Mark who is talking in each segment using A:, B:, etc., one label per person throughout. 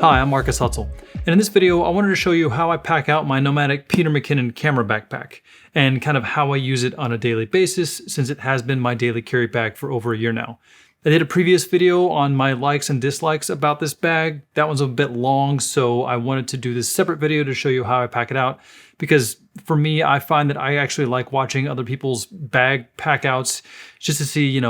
A: Hi, I'm Marcus Hutzel, and in this video I wanted to show you how I pack out my Nomatic Peter McKinnon camera backpack, and kind of how I use it on a daily basis since it has been my daily carry bag for over a year now. I did a previous video on my likes and dislikes about this bag. That one's a bit long, so I wanted to do this separate video to show you how I pack it out, because for me, I find that I actually like watching other people's bag pack outs just to see,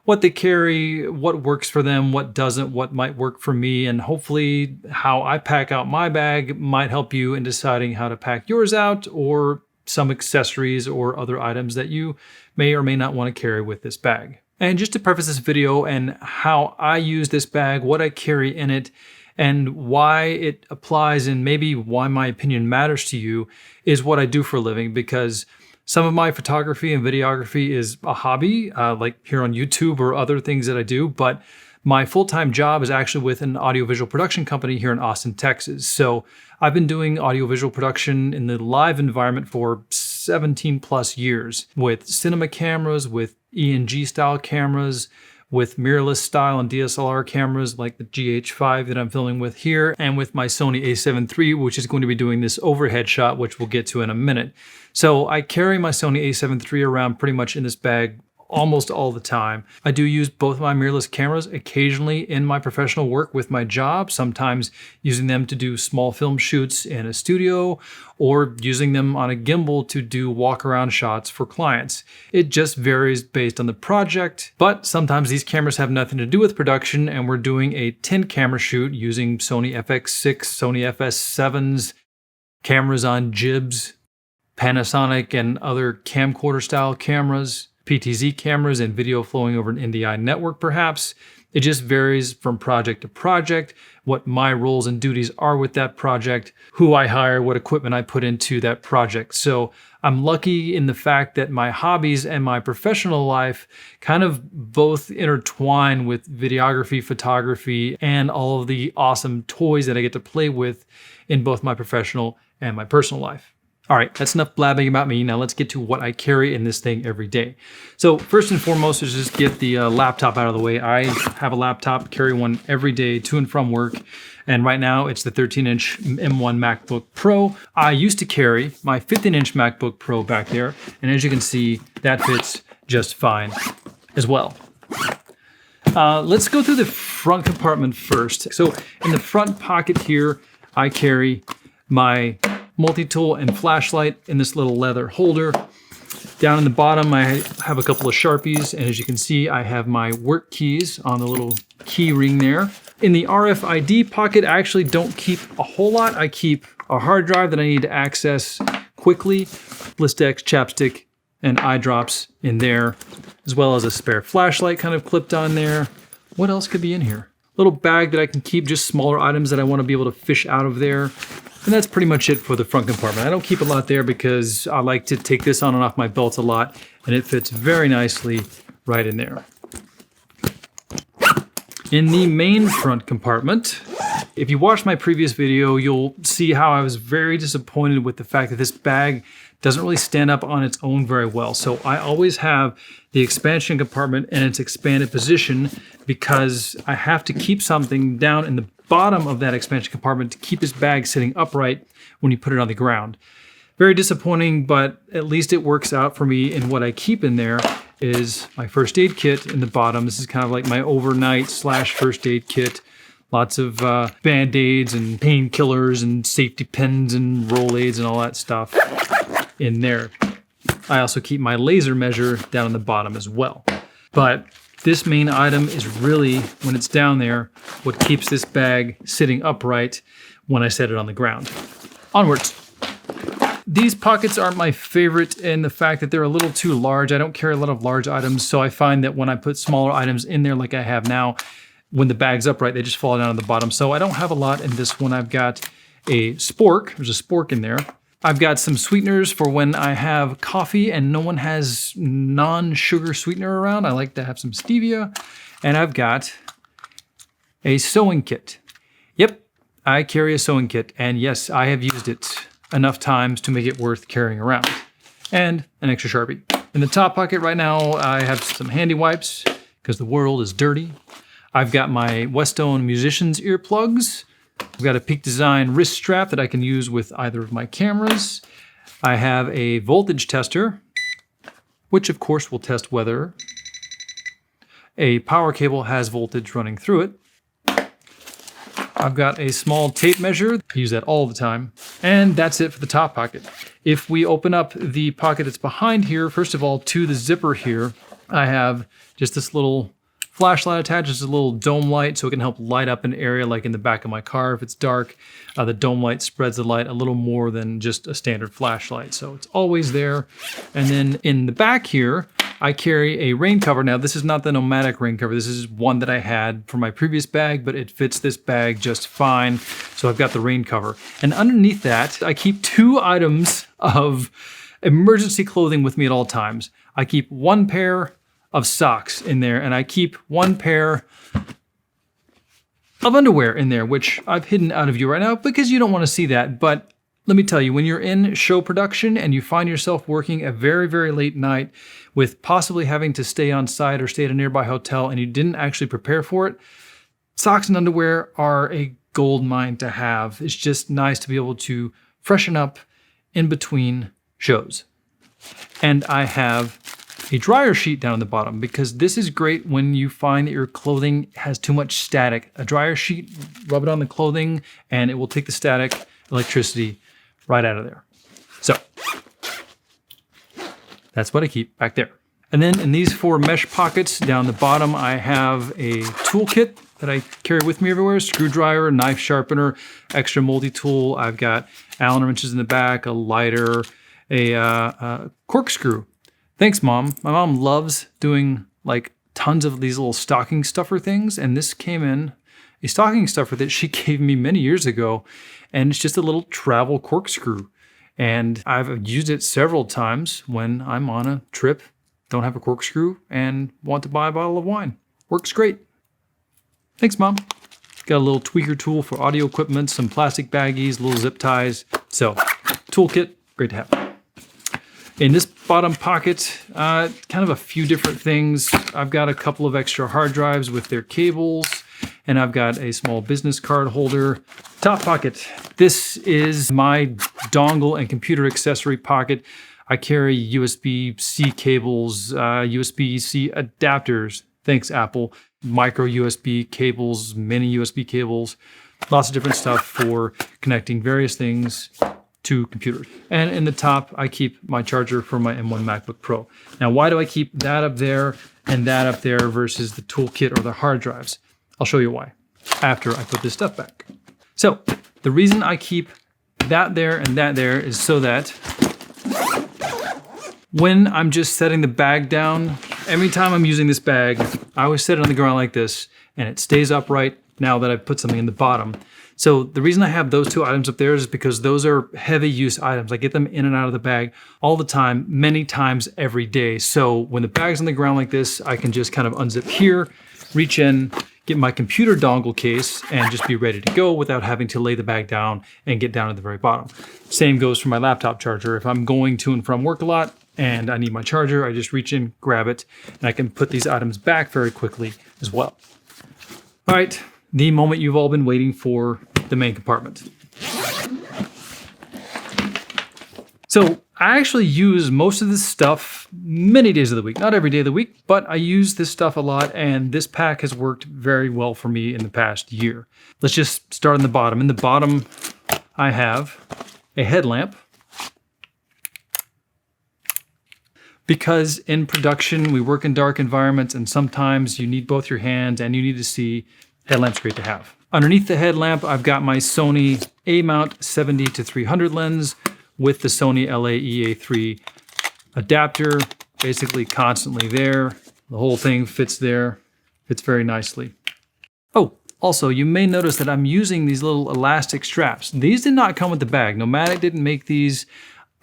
A: what they carry, what works for them, what doesn't, what might work for me, and hopefully how I pack out my bag might help you in deciding how to pack yours out, or some accessories or other items that you may or may not want to carry with this bag. And just to preface this video and how I use this bag, what I carry in it, and why it applies and maybe why my opinion matters to you, is what I do for a living, because some of my photography and videography is a hobby, like here on YouTube or other things that I do, but my full-time job is actually with an audiovisual production company here in Austin, Texas. So I've been doing audiovisual production in the live environment for 17 plus years, with cinema cameras, with ENG style cameras, with mirrorless style and DSLR cameras like the GH5 that I'm filming with here, and with my Sony a7 III, which is going to be doing this overhead shot, which we'll get to in a minute. So I carry my Sony a7 III around pretty much in this bag almost all the time. I do use both my mirrorless cameras occasionally in my professional work with my job, sometimes using them to do small film shoots in a studio, or using them on a gimbal to do walk around shots for clients. It just varies based on the project, but sometimes these cameras have nothing to do with production and we're doing a 10 camera shoot using Sony FX6, Sony FS7s, cameras on jibs, Panasonic and other camcorder style cameras, PTZ cameras, and video flowing over an NDI network perhaps. It just varies from project to project, what my roles and duties are with that project, who I hire, what equipment I put into that project. So I'm lucky in the fact that my hobbies and my professional life kind of both intertwine with videography, photography, and all of the awesome toys that I get to play with in both my professional and my personal life. All right, that's enough blabbing about me. Now let's get to what I carry in this thing every day. So first and foremost is just get the laptop out of the way. I have a laptop, carry one every day to and from work. And right now it's the 13-inch M1 MacBook Pro. I used to carry my 15-inch MacBook Pro back there. And as you can see, that fits just fine as well. Let's go through the front compartment first. So in the front pocket here, I carry my multi-tool and flashlight in this little leather holder. Down in the bottom, I have a couple of Sharpies, and as you can see, I have my work keys on the little key ring there. In the RFID pocket, I actually don't keep a whole lot. I keep a hard drive that I need to access quickly, Blistex, chapstick, and eye drops in there, as well as a spare flashlight kind of clipped on there. What else could be in here? Little bag that I can keep just smaller items that I want to be able to fish out of there. And that's pretty much it for the front compartment. I don't keep a lot there because I like to take this on and off my belt a lot, and it fits very nicely right in there. In the main front compartment, if you watched my previous video, you'll see how I was very disappointed with the fact that this bag doesn't really stand up on its own very well. So I always have the expansion compartment in its expanded position because I have to keep something down in the bottom of that expansion compartment to keep this bag sitting upright when you put it on the ground. Very disappointing, but at least it works out for me. And what I keep in there is my first aid kit in the bottom. This is kind of like my overnight / first aid kit. Lots of Band-Aids and painkillers and safety pins and Roll-Aids and all that stuff in there. I also keep my laser measure down in the bottom as well. But this main item is really, when it's down there, what keeps this bag sitting upright when I set it on the ground. Onwards. These pockets aren't my favorite in the fact that they're a little too large. I don't carry a lot of large items, so I find that when I put smaller items in there like I have now, when the bag's upright, they just fall down on the bottom. So I don't have a lot in this one. I've got a spork. There's a spork in there. I've got some sweeteners for when I have coffee and no one has non-sugar sweetener around. I like to have some stevia. And I've got a sewing kit. Yep, I carry a sewing kit. And yes, I have used it enough times to make it worth carrying around. And an extra Sharpie. In the top pocket right now, I have some handy wipes because the world is dirty. I've got my Westone musician's earplugs. I've got a Peak Design wrist strap that I can use with either of my cameras. I have a voltage tester, which of course will test whether a power cable has voltage running through it. I've got a small tape measure. I use that all the time. And that's it for the top pocket. If we open up the pocket that's behind here, first of all, to the zipper here, I have just this little flashlight attached. It's a little dome light, so it can help light up an area like in the back of my car if it's dark. The dome light spreads the light a little more than just a standard flashlight, so it's always there. And then in the back here, I carry a rain cover. Now, this is not the Nomatic rain cover. This is one that I had for my previous bag, but it fits this bag just fine. So I've got the rain cover. And underneath that, I keep 2 items of emergency clothing with me at all times. I keep 1 pair of socks in there, and I keep 1 pair of underwear in there, which I've hidden out of view right now because you don't want to see that. But let me tell you, when you're in show production and you find yourself working a very, very late night with possibly having to stay on site or stay at a nearby hotel and you didn't actually prepare for it, socks and underwear are a gold mine to have. It's just nice to be able to freshen up in between shows. And I have a dryer sheet down at the bottom because this is great when you find that your clothing has too much static. A dryer sheet, rub it on the clothing, and it will take the static, electricity right out of there. So that's what I keep back there. And then in these 4 mesh pockets down the bottom, I have a toolkit that I carry with me everywhere: screwdriver, knife sharpener, extra multi-tool. I've got Allen wrenches in the back, a lighter, a corkscrew. Thanks, Mom. My mom loves doing like tons of these little stocking stuffer things, and this came in a stocking stuffer that she gave me many years ago, and it's just a little travel corkscrew. And I've used it several times when I'm on a trip, don't have a corkscrew, and want to buy a bottle of wine. Works great. Thanks, Mom. Got a little tweaker tool for audio equipment, some plastic baggies, little zip ties. So, toolkit, great to have. In this bottom pocket, kind of a few different things. I've got a couple of extra hard drives with their cables, and I've got a small business card holder. Top pocket. This is my dongle and computer accessory pocket. I carry USB-C cables, USB-C adapters. Thanks, Apple. Micro USB cables, mini USB cables, lots of different stuff for connecting various things to computers. And in the top, I keep my charger for my M1 MacBook Pro. Now, why do I keep that up there and that up there versus the toolkit or the hard drives? I'll show you why after I put this stuff back. So the reason I keep that there and that there is so that when I'm just setting the bag down, every time I'm using this bag, I always set it on the ground like this, and it stays upright now that I've put something in the bottom. So the reason I have those 2 items up there is because those are heavy use items. I get them in and out of the bag all the time, many times every day. So when the bag's on the ground like this, I can just kind of unzip here, reach in, get my computer dongle case, and just be ready to go without having to lay the bag down and get down to the very bottom. Same goes for my laptop charger. If I'm going to and from work a lot and I need my charger, I just reach in, grab it, and I can put these items back very quickly as well. All right. The moment you've all been waiting for, the main compartment. So I actually use most of this stuff many days of the week, not every day of the week, but I use this stuff a lot, and this pack has worked very well for me in the past year. Let's just start on the bottom. In the bottom, I have a headlamp. Because in production, we work in dark environments, and sometimes you need both your hands and you need to see. Headlamp's great to have. Underneath the headlamp, I've got my Sony A-mount 70-300 lens with the Sony LA-EA3 adapter, basically constantly there. The whole thing fits there, fits very nicely. Oh, also, you may notice that I'm using these little elastic straps. These did not come with the bag. Nomatic didn't make these.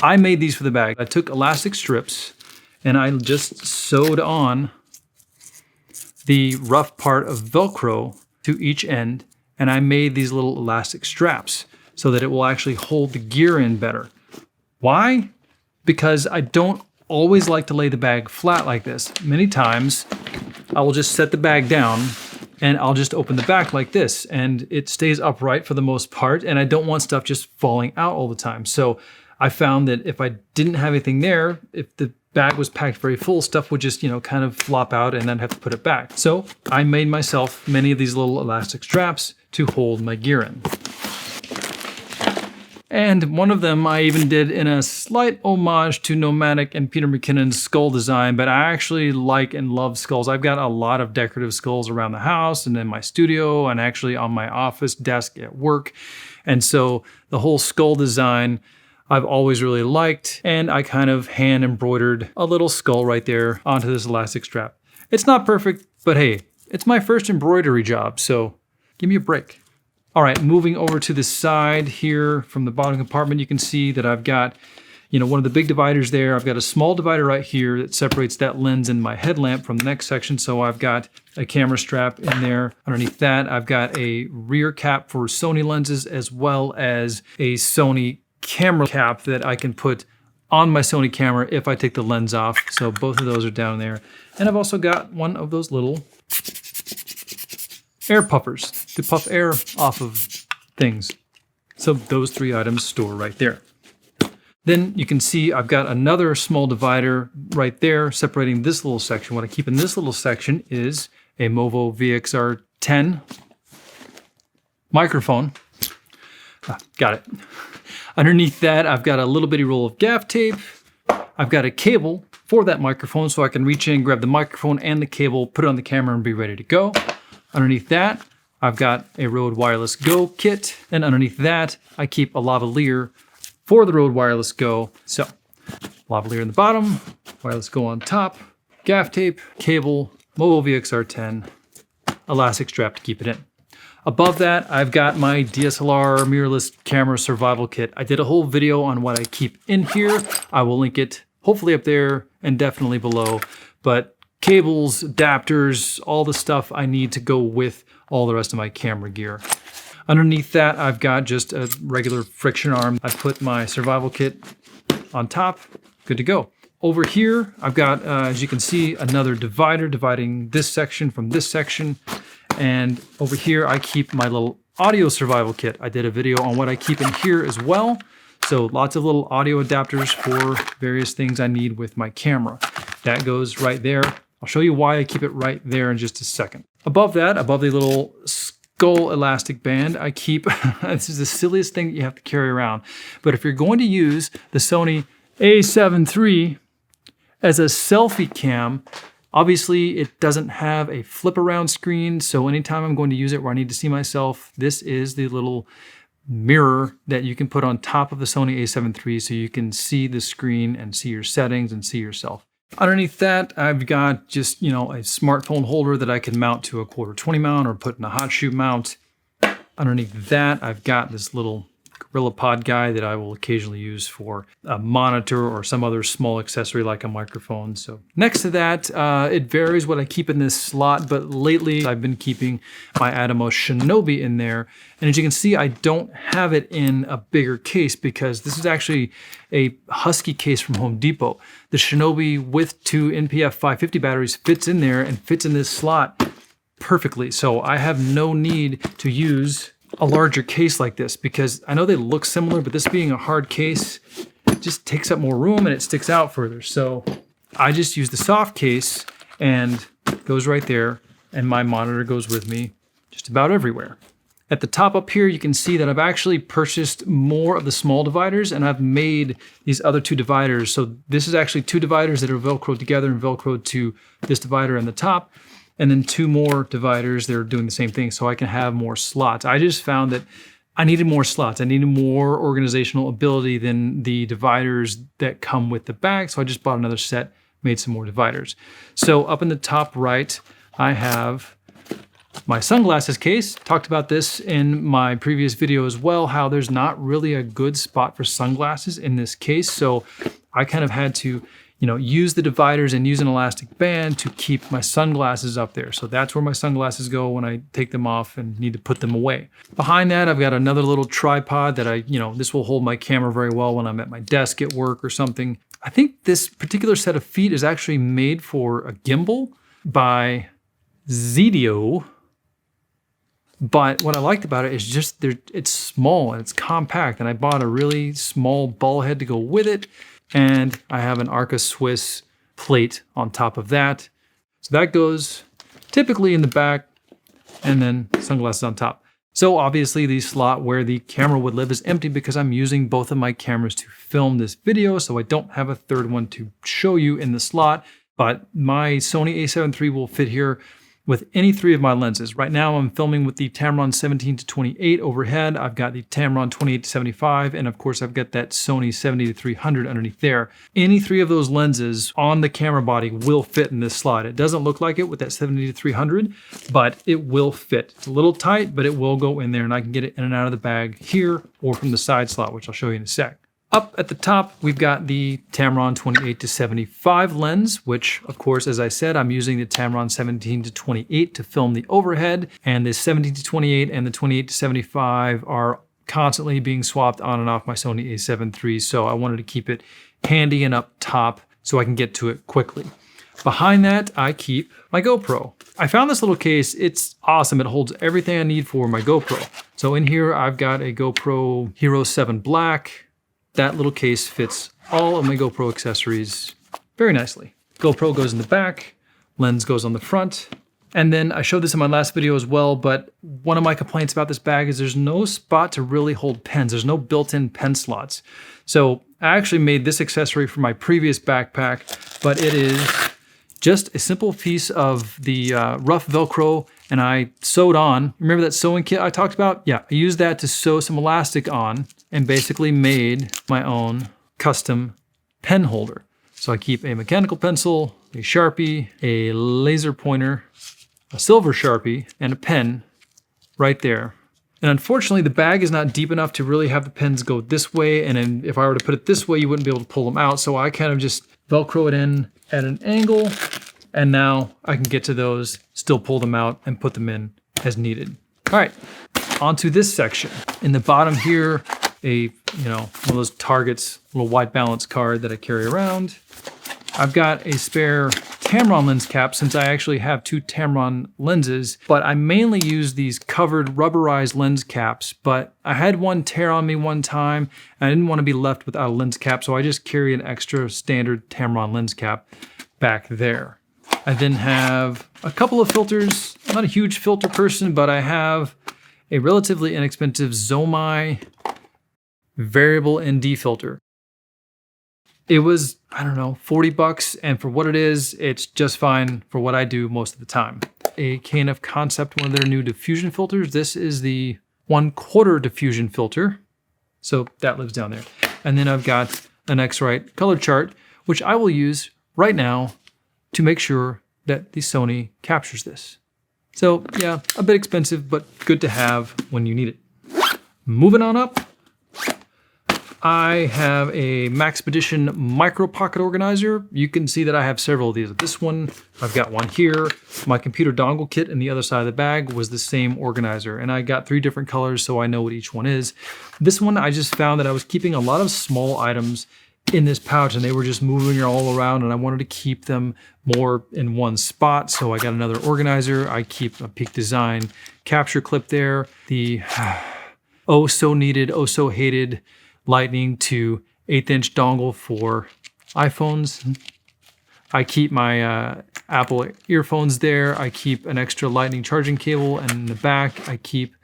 A: I made these for the bag. I took elastic strips and I just sewed on the rough part of Velcro to each end, and I made these little elastic straps so that it will actually hold the gear in better. Why? Because I don't always like to lay the bag flat like this. Many times I will just set the bag down and I'll just open the back like this, and it stays upright for the most part, and I don't want stuff just falling out all the time. So I found that if I didn't have anything there, if the bag was packed very full, stuff would just, kind of flop out and then have to put it back. So I made myself many of these little elastic straps to hold my gear in. And one of them I even did in a slight homage to Nomatic and Peter McKinnon's skull design, but I actually like and love skulls. I've got a lot of decorative skulls around the house and in my studio and actually on my office desk at work. And so the whole skull design I've always really liked, and I kind of hand embroidered a little skull right there onto this elastic strap. It's not perfect, but hey, it's my first embroidery job, so give me a break. All right, moving over to the side here from the bottom compartment, you can see that I've got, one of the big dividers there. I've got a small divider right here that separates that lens and my headlamp from the next section. So I've got a camera strap in there. Underneath that, I've got a rear cap for Sony lenses, as well as a Sony camera cap that I can put on my Sony camera if I take the lens off. So both of those are down there. And I've also got one of those little air puffers to puff air off of things. So those 3 items store right there. Then you can see I've got another small divider right there separating this little section. What I keep in this little section is a Movo VXR10 microphone. Got it. Underneath that, I've got a little bitty roll of gaff tape. I've got a cable for that microphone so I can reach in, grab the microphone and the cable, put it on the camera and be ready to go. Underneath that, I've got a Rode Wireless Go kit, and underneath that, I keep a lavalier for the Rode Wireless Go. So, lavalier in the bottom, Wireless Go on top, gaff tape, cable, Movo VXR10, elastic strap to keep it in. Above that, I've got my DSLR mirrorless camera survival kit. I did a whole video on what I keep in here. I will link it hopefully up there and definitely below, but cables, adapters, all the stuff I need to go with all the rest of my camera gear. Underneath that, I've got just a regular friction arm. I put my survival kit on top, good to go. Over here, I've got, as you can see, another divider dividing this section from this section. And over here, I keep my little audio survival kit. I did a video on what I keep in here as well. So lots of little audio adapters for various things I need with my camera. That goes right there. I'll show you why I keep it right there in just a second. Above that, above the little skull elastic band, I keep, this is the silliest thing that you have to carry around, but if you're going to use the Sony a7 III as a selfie cam, obviously it doesn't have a flip around screen, so anytime I'm going to use it where I need to see myself, this is the little mirror that you can put on top of the Sony a7 III so you can see the screen and see your settings and see yourself. Underneath that, I've got just, a smartphone holder that I can mount to a 1/4-20 mount or put in a hot shoe mount. Underneath that, I've got this little GorillaPod guy that I will occasionally use for a monitor or some other small accessory like a microphone. So next to that, it varies what I keep in this slot, but lately I've been keeping my Atomos Shinobi in there. And as you can see, I don't have it in a bigger case because this is actually a Husky case from Home Depot. The Shinobi with 2 NPF 550 batteries fits in there and fits in this slot perfectly. So I have no need to use a larger case like this because I know they look similar, but this being a hard case, it just takes up more room and it sticks out further. So I just use the soft case and it goes right there, and my monitor goes with me just about everywhere. At the top up here, you can see that I've actually purchased more of the small dividers and I've made these other 2 dividers. So this is actually 2 dividers that are Velcroed together and Velcroed to this divider on the top. And then 2 more dividers that are doing the same thing so I can have more slots. I just found that I needed more slots. I needed more organizational ability than the dividers that come with the bag. So I just bought another set, made some more dividers. So up in the top right, I have my sunglasses case. Talked about this in my previous video as well, how there's not really a good spot for sunglasses in this case. So I kind of had to use the dividers and use an elastic band to keep my sunglasses up there. So that's where my sunglasses go when I take them off and need to put them away. Behind that, I've got another little tripod that this will hold my camera very well when I'm at my desk at work or something. I think this particular set of feet is actually made for a gimbal by Zedio. But what I liked about it is just it's small and it's compact, and I bought a really small ball head to go with it, and I have an Arca Swiss plate on top of that. So that goes typically in the back, and then sunglasses on top. So obviously the slot where the camera would live is empty because I'm using both of my cameras to film this video, so I don't have a third one to show you in the slot, but my Sony a7 III will fit here with any three of my lenses. Right now I'm filming with the Tamron 17-28 overhead. I've got the Tamron 28-75, and of course I've got that Sony 70-300 underneath there. Any three of those lenses on the camera body will fit in this slot. It doesn't look like it with that 70-300, but it will fit. It's a little tight, but it will go in there, and I can get it in and out of the bag here or from the side slot, which I'll show you in a sec. Up at the top, we've got the Tamron 28-75 lens, which, of course, as I said, I'm using the Tamron 17-28 to film the overhead, and the 17-28 and the 28-75 are constantly being swapped on and off my Sony a7 III, so I wanted to keep it handy and up top so I can get to it quickly. Behind that, I keep my GoPro. I found this little case. It's awesome. It holds everything I need for my GoPro. So in here, I've got a GoPro Hero 7 Black. That little case fits all of my GoPro accessories very nicely. GoPro goes in the back, lens goes on the front. And then I showed this in my last video as well, but one of my complaints about this bag is there's no spot to really hold pens. There's no built-in pen slots. So I actually made this accessory for my previous backpack, but it is just a simple piece of the rough Velcro, and I sewed on. Remember that sewing kit I talked about? Yeah, I used that to sew some elastic on and basically made my own custom pen holder. So I keep a mechanical pencil, a Sharpie, a laser pointer, a silver Sharpie, and a pen right there. And unfortunately, the bag is not deep enough to really have the pens go this way, and then if I were to put it this way, you wouldn't be able to pull them out. So I kind of just Velcro it in at an angle, and now I can get to those, still pull them out, and put them in as needed. All right, onto this section. In the bottom here, one of those Target's little white balance card that I carry around. I've got a spare Tamron lens cap since I actually have two Tamron lenses, but I mainly use these covered rubberized lens caps, but I had one tear on me one time, and I didn't want to be left without a lens cap, so I just carry an extra standard Tamron lens cap back there. I then have a couple of filters. I'm not a huge filter person, but I have a relatively inexpensive Zomai variable ND filter. It was, I don't know, 40 bucks, and for what it is, it's just fine for what I do most of the time. A K&F Concept, one of their new diffusion filters. This is the 1/4 diffusion filter, so that lives down there. And then I've got an X-Rite color chart, which I will use right now to make sure that the Sony captures this. So yeah, a bit expensive, but good to have when you need it. Moving on up, I have a Maxpedition micro pocket organizer. You can see that I have several of these. This one, I've got one here. My computer dongle kit in the other side of the bag was the same organizer, and I got 3 different colors so I know what each one is. This one, I just found that I was keeping a lot of small items in this pouch, and they were just moving all around, and I wanted to keep them more in one spot, so I got another organizer. I keep a Peak Design capture clip there, the oh so needed, oh so hated Lightning to 1/8" dongle for iPhones. I keep my Apple earphones there. I keep an extra Lightning charging cable, and in the back I keep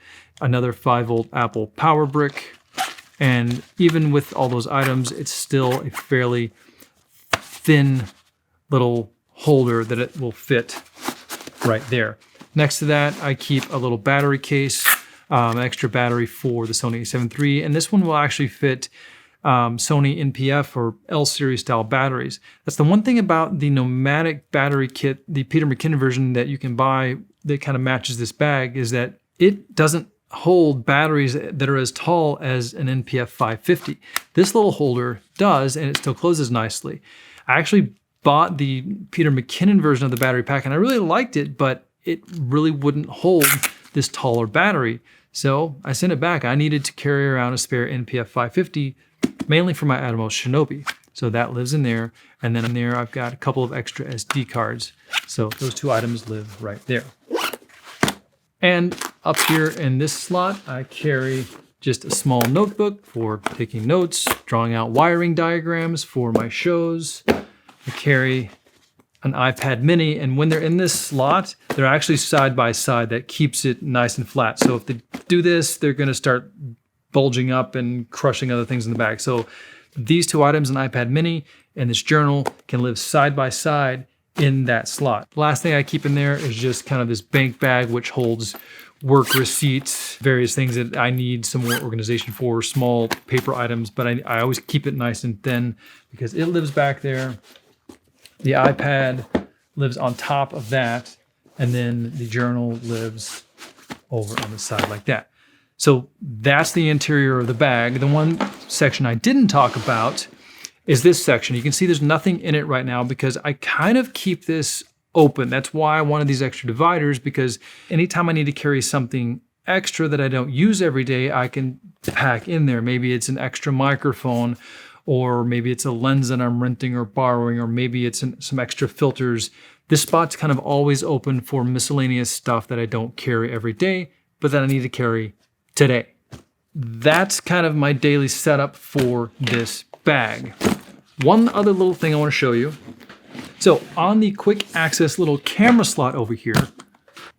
A: another 5-volt Apple power brick. And even with all those items, it's still a fairly thin little holder that it will fit right there. Next to that, I keep a little battery case, an extra battery for the Sony a7 III, and this one will actually fit Sony NPF or L series style batteries. That's the one thing about the Nomatic battery kit, the Peter McKinnon version that you can buy that kind of matches this bag, is that it doesn't hold batteries that are as tall as an NPF 550. This little holder does, and it still closes nicely. I actually bought the Peter McKinnon version of the battery pack, and I really liked it, but it really wouldn't hold this taller battery. So I sent it back. I needed to carry around a spare NPF 550, mainly for my Atomos Shinobi. So that lives in there. And then in there, I've got a couple of extra SD cards. So those 2 items live right there. And Up here in this slot, I carry just a small notebook for taking notes, drawing out wiring diagrams for my shows. I carry an iPad mini, and when they're in this slot, they're actually side by side. That keeps it nice and flat. So if they do this, they're gonna start bulging up and crushing other things in the bag. So these two items, an iPad mini and this journal, can live side by side in that slot. The last thing I keep in there is just kind of this bank bag, which holds work receipts, various things that I need some more organization for, small paper items, but I always keep it nice and thin because it lives back there. The iPad lives on top of that, and then the journal lives over on the side like that. So that's the interior of the bag. The one section I didn't talk about is this section. You can see there's nothing in it right now because I kind of keep this open. That's why I wanted these extra dividers, because anytime I need to carry something extra that I don't use every day, I can pack in there. Maybe it's an extra microphone, or maybe it's a lens that I'm renting or borrowing, or maybe it's some extra filters. This spot's kind of always open for miscellaneous stuff that I don't carry every day, but that I need to carry today. That's kind of my daily setup for this bag. One other little thing I want to show you. So on the quick access little camera slot over here,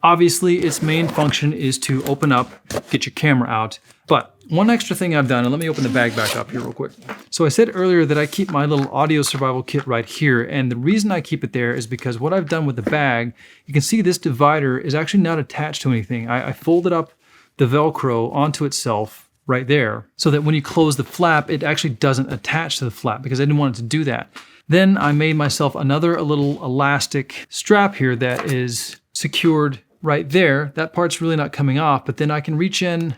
A: obviously its main function is to open up, get your camera out. But one extra thing I've done, and let me open the bag back up here real quick. So I said earlier that I keep my little audio survival kit right here. And the reason I keep it there is because what I've done with the bag, you can see this divider is actually not attached to anything. I folded up the Velcro onto itself right there so that when you close the flap, it actually doesn't attach to the flap, because I didn't want it to do that. Then I made myself a little elastic strap here that is secured right there. That part's really not coming off, but then I can reach in,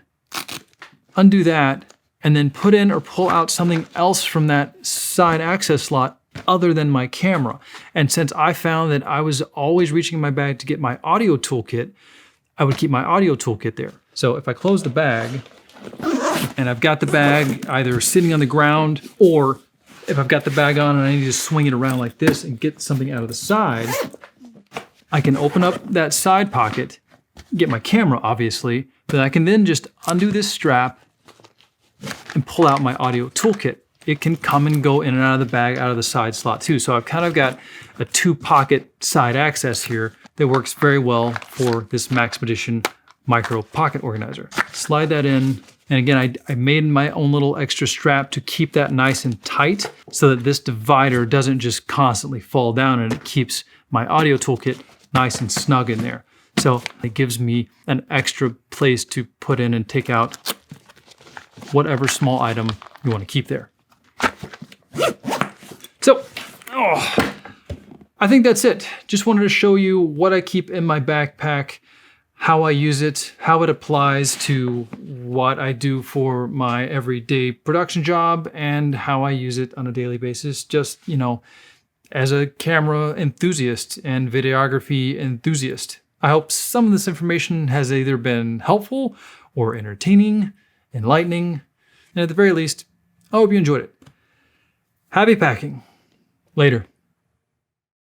A: undo that, and then put in or pull out something else from that side access slot other than my camera. And since I found that I was always reaching in my bag to get my audio toolkit, I would keep my audio toolkit there. So if I close the bag, and I've got the bag either sitting on the ground, or if I've got the bag on and I need to swing it around like this and get something out of the side, I can open up that side pocket, get my camera obviously, but I can then just undo this strap and pull out my audio toolkit. It can come and go in and out of the bag, out of the side slot too. So I've kind of got a 2-pocket side access here that works very well for this Maxpedition micro pocket organizer. Slide that in. And again, I made my own little extra strap to keep that nice and tight so that this divider doesn't just constantly fall down, and it keeps my audio toolkit nice and snug in there. So it gives me an extra place to put in and take out whatever small item you want to keep there. So, I think that's it. Just wanted to show you what I keep in my backpack, how I use it, how it applies to what I do for my everyday production job, and how I use it on a daily basis, just, you know, as a camera enthusiast and videography enthusiast. I hope some of this information has either been helpful or entertaining, enlightening, and at the very least, I hope you enjoyed it. Happy packing. Later.